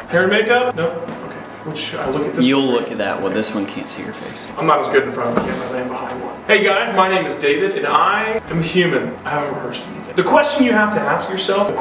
Hair and makeup? No? Okay. Which I look at this You'll one. look at that one. This one can't see your face. I'm not as good in front of the camera as I am behind one. Hey guys, my name is David and I am human. I haven't rehearsed anything. The question you have to ask yourself, the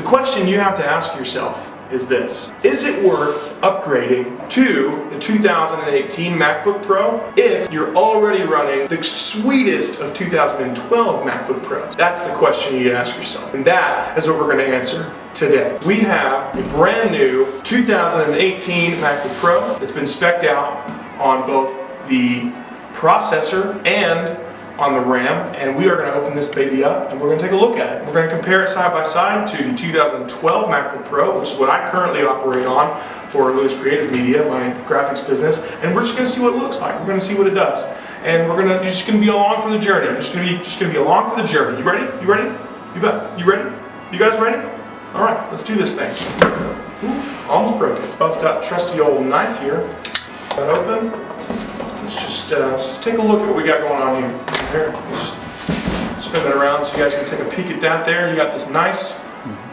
question you have to ask yourself is this. Is it worth upgrading to the 2018 MacBook Pro if you're already running the sweetest of 2012 MacBook Pros? That's the question you ask yourself. And that is what we're going to answer today. We have a brand new 2018 MacBook Pro that's been spec'd out on both the processor and on the RAM, and we are going to open this baby up and we're going to take a look at it. We're going to compare it side by side to the 2012 MacBook Pro, which is what I currently operate on for Lewis Creative Media, my graphics business, and we're just going to see what it looks like. We're going to see what it does, and you're just going to be along for the journey. You're just going to be along for the journey. You ready? You ready? You bet. You ready? You guys ready? All right, let's do this thing. Ooh, almost broke it. Bust out trusty old knife here. Got open. Let's just take a look at what we got going on here. Here, let's just spin it around so you guys can take a peek at that there. You got this nice,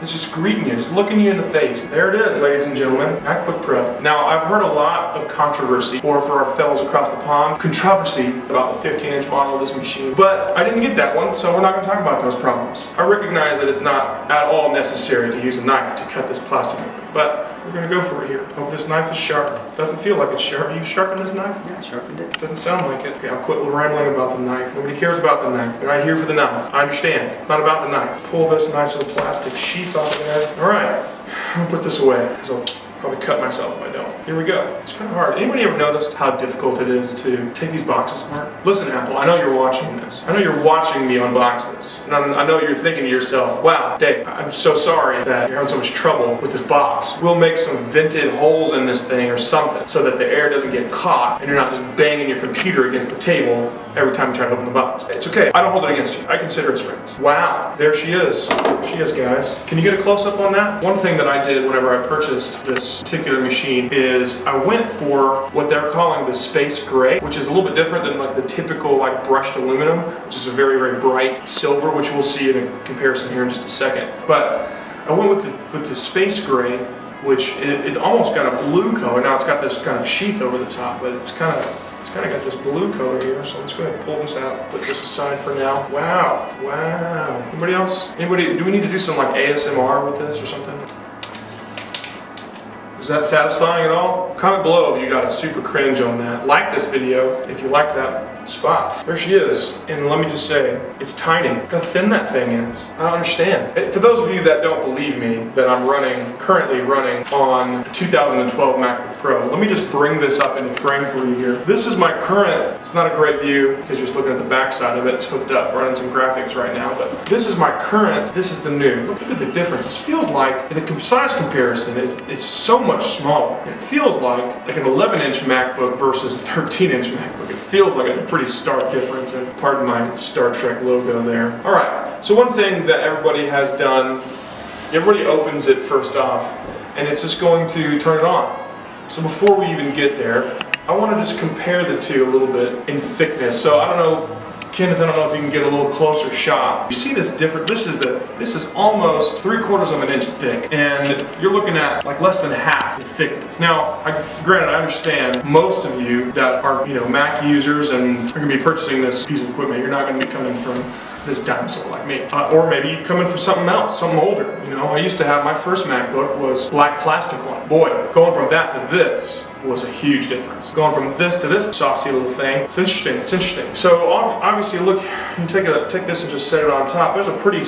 it's just greeting you, just looking you in the face. There it is, ladies and gentlemen, MacBook Pro. Now, I've heard a lot of controversy, or for our fellows across the pond, controversy about the 15-inch model of this machine. But I didn't get that one, so we're not going to talk about those problems. I recognize that it's not at all necessary to use a knife to cut this plastic open, but we're going to go for it here. Hope this knife is sharp. Doesn't feel like it's sharp. You sharpened this knife? Yeah, I sharpened it. Doesn't sound like it. Okay, I'll quit rambling about the knife. Nobody cares about the knife. They're not here for the knife. I understand. It's not about the knife. Pull this nice little plastic sheath out of there. All right, I'm gonna put this away because I'll probably cut myself if I don't. Here we go. It's kind of hard. Anybody ever noticed how difficult it is to take these boxes apart? Listen, Apple, I know you're watching this. I know you're watching me unbox this. And I know you're thinking to yourself, wow, Dave, I'm so sorry that you're having so much trouble with this box. We'll make some vented holes in this thing or something so that the air doesn't get caught and you're not just banging your computer against the table every time you try to open the box. It's okay. I don't hold it against you. I consider us friends. Wow, there she is. There she is, guys. Can you get a close-up on that? One thing that I did whenever I purchased this particular machine is I went for what they're calling the space gray, which is a little bit different than like the typical like brushed aluminum, which is a very, very bright silver, which we'll see in a comparison here in just a second. But I went with the space gray, which it almost got a blue color. Now it's got this kind of sheath over the top, but it's kind of got this blue color here. So let's go ahead and pull this out, put this aside for now. Wow, wow. Anybody else? Anybody? Do we need to do some like ASMR with this or something? Is that satisfying at all? Comment below if you got a super cringe on that. Like this video if you like that spot. There she is. And let me just say, it's tiny. Look how thin that thing is. I don't understand. For those of you that don't believe me that I'm currently running on a 2012 MacBook Pro, let me just bring this up in a frame for you here. This is my current, it's not a great view because you're just looking at the back side of it. It's hooked up, running some graphics right now, but this is my current, this is the new. Look at the difference. This feels like, the size comparison, it's so much smaller. It feels like an 11-inch MacBook versus a 13-inch MacBook. It feels like it's a pretty stark difference, and pardon my Star Trek logo there. All right, so one thing that everybody has done, everybody opens it first off, and it's just going to turn it on. So before we even get there, I want to just compare the two a little bit in thickness. So I don't know, Kenneth, I don't know if you can get a little closer shot. You see this different, this is almost 3/4 of an inch thick, and you're looking at like less than half the thickness. Now, granted, I understand most of you that are, Mac users and are gonna be purchasing this piece of equipment, you're not gonna be coming from this dinosaur like me. Or maybe you're coming for something else, something older. I used to have, my first MacBook was black plastic one. Boy, going from that to this was a huge difference. Going from this to this saucy little thing, it's interesting. So obviously, look, you take this and just set it on top. There's a pretty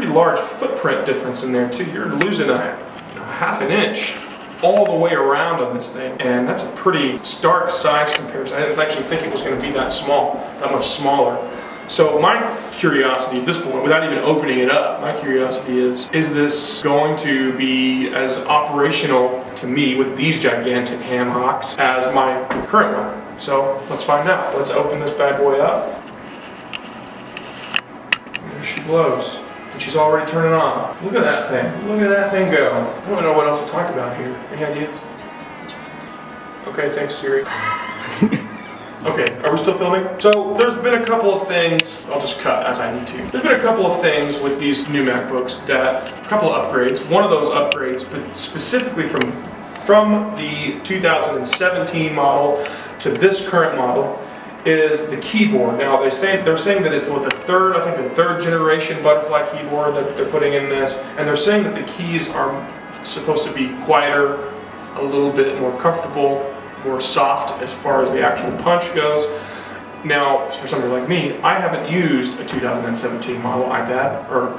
large footprint difference in there too. You're losing a half an inch all the way around on this thing, and that's a pretty stark size comparison. I didn't actually think it was going to be that much smaller. So my curiosity at this point, without even opening it up, my curiosity is this going to be as operational to me with these gigantic ham hocks as my current one? So let's find out. Let's open this bad boy up. There she blows. And she's already turning on. Look at that thing. Look at that thing go. I don't know what else to talk about here. Any ideas? Okay, thanks, Siri. Okay, are we still filming? So there's been a couple of things, I'll just cut as I need to. There's been a couple of things with these new MacBooks a couple of upgrades. One of those upgrades, but specifically from from the 2017 model to this current model is the keyboard. Now they're saying that it's what, the third generation butterfly keyboard that they're putting in this, and they're saying that the keys are supposed to be quieter, a little bit more comfortable, more soft as far as the actual punch goes. Now, for somebody like me, I haven't used a 2017 model iPad, or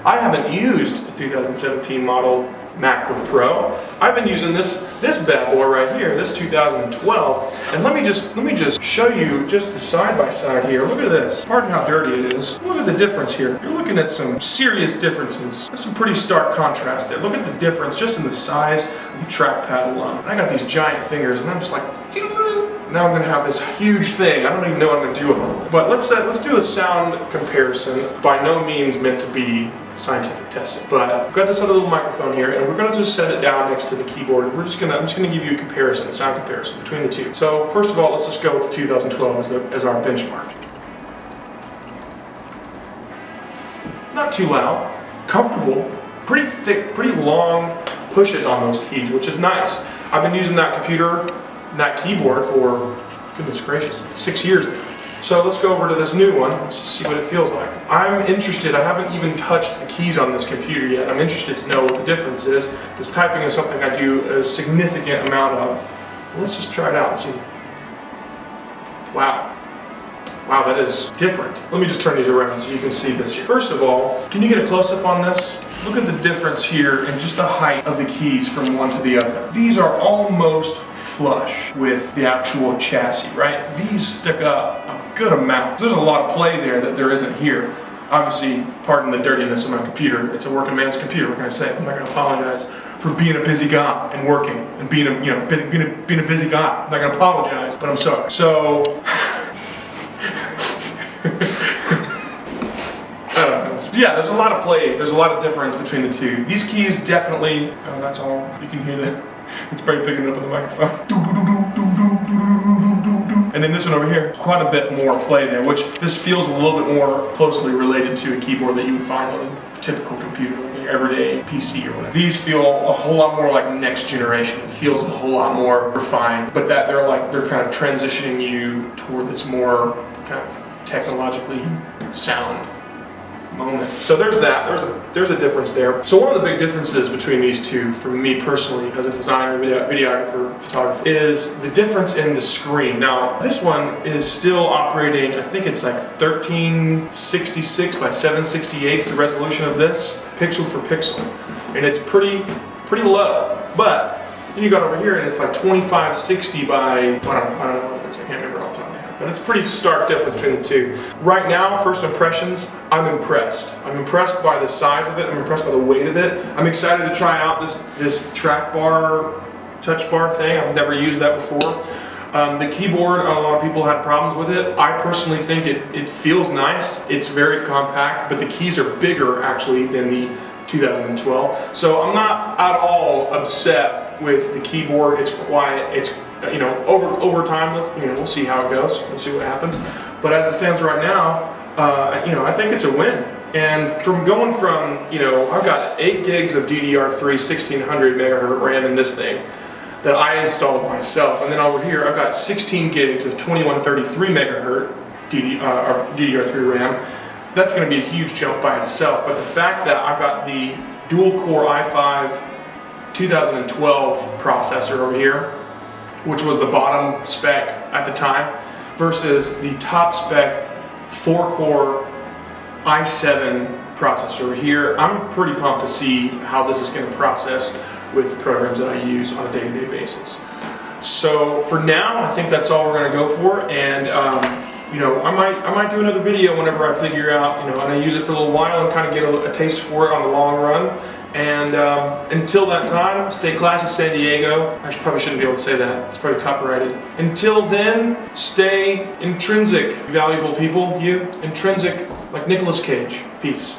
I haven't used a 2017 model MacBook Pro. I've been using this bad boy right here, this 2012. And let me just show you just the side by side here. Look at this. Pardon how dirty it is. Look at the difference here. You're looking at some serious differences. That's some pretty stark contrast there. Look at the difference just in the size of the trackpad alone. I got these giant fingers, and I'm just like, now I'm going to have this huge thing. I don't even know what I'm going to do with it. But let's do a sound comparison. By no means meant to be scientific testing. But I've got this other little microphone here, and we're going to just set it down next to the keyboard. I'm just going to give you a comparison, a sound comparison between the two. So first of all, let's just go with the 2012 as our benchmark. Not too loud, comfortable, pretty thick, pretty long pushes on those keys, which is nice. I've been using that keyboard for, goodness gracious, 6 years now. So let's go over to this new one, let's just see what it feels like. I'm interested, I haven't even touched the keys on this computer yet. I'm interested to know what the difference is, because typing is something I do a significant amount of. Well, let's just try it out and see. Wow. Wow, that is different. Let me just turn these around so you can see this here. First of all, can you get a close-up on this? Look at the difference here in just the height of the keys from one to the other. These are almost flush with the actual chassis, right? These stick up a good amount. There's a lot of play there that there isn't here. Obviously, pardon the dirtiness of my computer. It's a working man's computer, what can I say? I'm not gonna apologize for being a busy guy and working and being a busy guy. I'm not gonna apologize, but I'm sorry. So, yeah, there's a lot of play, there's a lot of difference between the two. These keys definitely, oh, that's all, you can hear that. It's probably picking it up on the microphone. And then this one over here, quite a bit more play there, which this feels a little bit more closely related to a keyboard that you would find on a typical computer, like your everyday PC or whatever. These feel a whole lot more like next generation. It feels a whole lot more refined, but that they're kind of transitioning you toward this more kind of technologically sound moment. So there's that, there's a difference there. So one of the big differences between these two, for me personally, as a designer, videographer, photographer, is the difference in the screen. Now, this one is still operating, I think it's like 1366 by 768, the resolution of this, pixel for pixel. And it's pretty low. But then you got over here and it's like 2560 by, I don't know what it is, I can't remember off the top of my head. But it's a pretty stark difference between the two. Right now, first impressions, I'm impressed. I'm impressed by the size of it, I'm impressed by the weight of it. I'm excited to try out this track bar, touch bar thing. I've never used that before. The keyboard, a lot of people had problems with it. I personally think it feels nice. It's very compact, but the keys are bigger actually than the 2012. So I'm not at all upset with the keyboard. It's quiet. It's over time, we'll see how it goes. We'll see what happens. But as it stands right now, I think it's a win. And from going from, I've got 8 gigs of DDR3 1600 megahertz RAM in this thing that I installed myself, and then over here I've got 16 gigs of 2133 megahertz DDR3 RAM. That's going to be a huge jump by itself. But the fact that I've got the dual-core i5 2012 processor over here, which was the bottom spec at the time, versus the top spec 4-core i7 processor over here, I'm pretty pumped to see how this is going to process with the programs that I use on a day-to-day basis. So for now, I think that's all we're going to go for, and I might do another video whenever I figure out, and I use it for a little while and kind of get a taste for it on the long run. And until that time, stay classy, San Diego. I probably shouldn't be able to say that. It's probably copyrighted. Until then, stay intrinsic, valuable people. You, intrinsic, like Nicolas Cage. Peace.